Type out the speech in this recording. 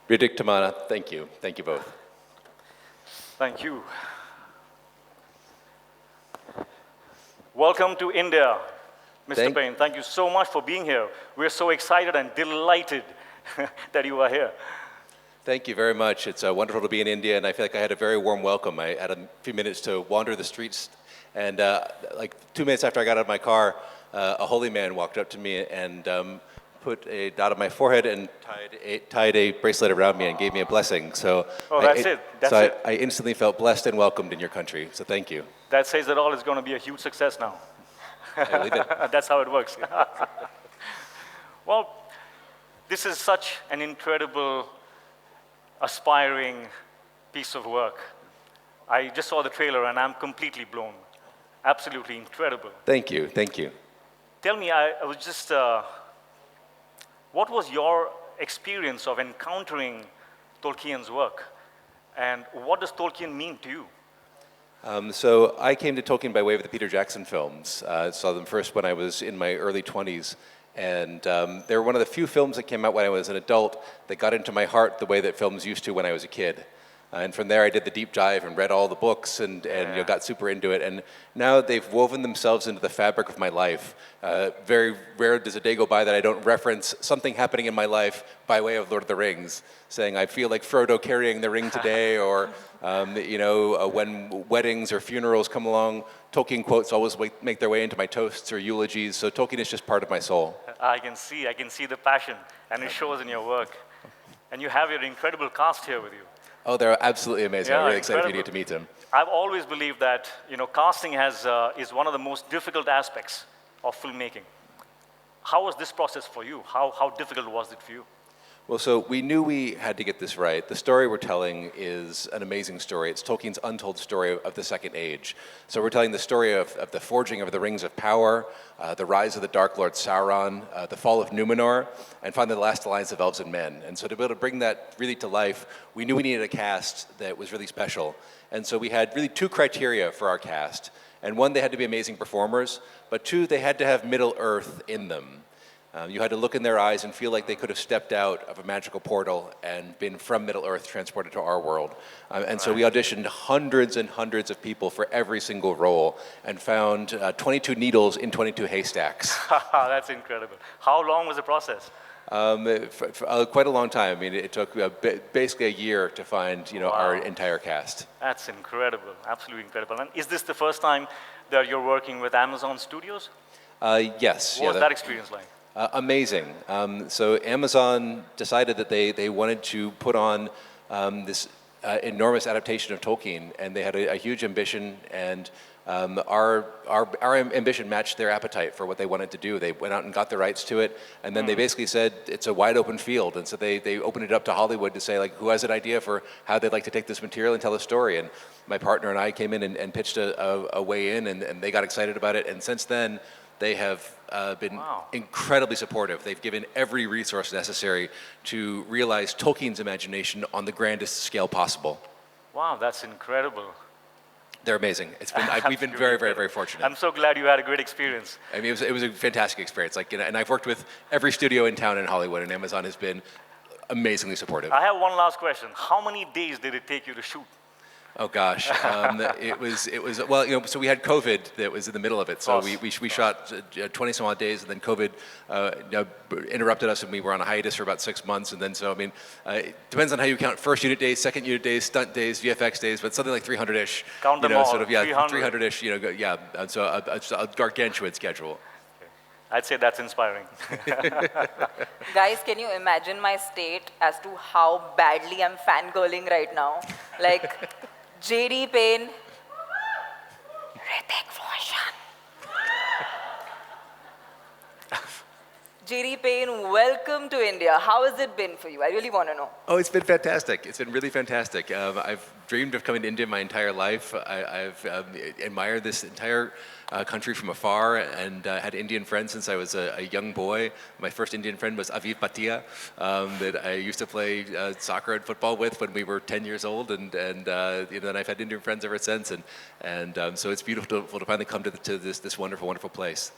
Hrithik, Tamanna, thank you. Thank you both. Thank you. Welcome to India, Mr. Payne. Thank you so much for being here. We're so excited and delighted that you are here. Thank you very much. It's wonderful to be in India, and I feel like I had a very warm welcome. I had a few minutes to wander the streets, and like 2 minutes after I got out of my car, a holy man walked up to me and put a dot on my forehead and tied a bracelet around me and gave me a blessing. So, I instantly felt blessed and welcomed in your country. So thank you. That says it all. It's going to be a huge success now. I believe it. That's how it works. Well, this is such an incredible, aspiring piece of work. I just saw the trailer and I'm completely blown. Absolutely incredible. Thank you. Thank you. Tell me, I was just, what was your experience of encountering Tolkien's work? And what does Tolkien mean to you? So I came to Tolkien by way of the Peter Jackson films. I saw them first when I was in my early 20s. And they were one of the few films that came out when I was an adult that got into my heart the way that films used to when I was a kid. And from there I did the deep dive and read all the books and got super into it. And now they've woven themselves into the fabric of my life. Very rare does a day go by that I don't reference something happening in my life by way of Lord of the Rings, saying I feel like Frodo carrying the ring today, or when weddings or funerals come along, Tolkien quotes always make their way into my toasts or eulogies. So Tolkien is just part of my soul. I can see the passion, and it shows in your work. And you have your incredible cast here with you. Oh, they're absolutely amazing. Yeah, I'm really incredible. excited for you to meet them. I've always believed that casting is one of the most difficult aspects of filmmaking. How was this process for you? How difficult was it for you? Well, so we knew we had to get this right. The story we're telling is an amazing story. It's Tolkien's untold story of the Second Age. So we're telling the story of the forging of the Rings of Power, the rise of the Dark Lord Sauron, the fall of Numenor, and finally the last alliance of elves and men. And so to be able to bring that really to life, we knew we needed a cast that was really special. And so we had really two criteria for our cast. And one, they had to be amazing performers, but two, they had to have Middle-earth in them. You had to look in their eyes and feel like they could have stepped out of a magical portal and been from Middle-earth transported to our world. So we auditioned hundreds and hundreds of people for every single role and found 22 needles in 22 haystacks. That's incredible. How long was the process? Quite a long time. I mean, it took basically a year to find our entire cast. That's incredible, absolutely incredible. And is this the first time that you're working with Amazon Studios? Yes. What was that experience like? Amazing. So Amazon decided that they wanted to put on this enormous adaptation of Tolkien, and they had a huge ambition, and our ambition matched their appetite for what they wanted to do. They went out and got the rights to it, and then they basically said it's a wide open field, and so they opened it up to Hollywood to say, like, who has an idea for how they'd like to take this material and tell a story. And my partner and I came in and pitched a way in, and they got excited about it, and since then they have been incredibly supportive. They've given every resource necessary to realize Tolkien's imagination on the grandest scale possible. Wow, that's incredible. They're amazing. We've been very, very, very fortunate. I'm so glad you had a great experience. I mean, it was a fantastic experience. And I've worked with every studio in town in Hollywood, and Amazon has been amazingly supportive. I have one last question. How many days did it take you to shoot? Oh gosh, it was well, so we had COVID that was in the middle of it. So we shot 20 some odd days, and then COVID interrupted us, and we were on a hiatus for about 6 months. And then it depends on how you count first unit days, second unit days, stunt days, VFX days, but something like 300-ish. Count them all. 300-ish. So a gargantuan schedule. I'd say that's inspiring. Guys, can you imagine my state as to how badly I'm fangirling right now? Like, J.D. Payne, Hrithik version. J.D. Payne, welcome to India. How has it been for you? I really want to know. Oh, it's been fantastic. It's been really fantastic. I've dreamed of coming to India my entire life. I've admired this entire country from afar, and had Indian friends since I was a young boy. My first Indian friend was Aviv Bhatia, that I used to play soccer and football with when we were 10 years old, and then I've had Indian friends ever since, and so it's beautiful to finally come to this wonderful, wonderful place.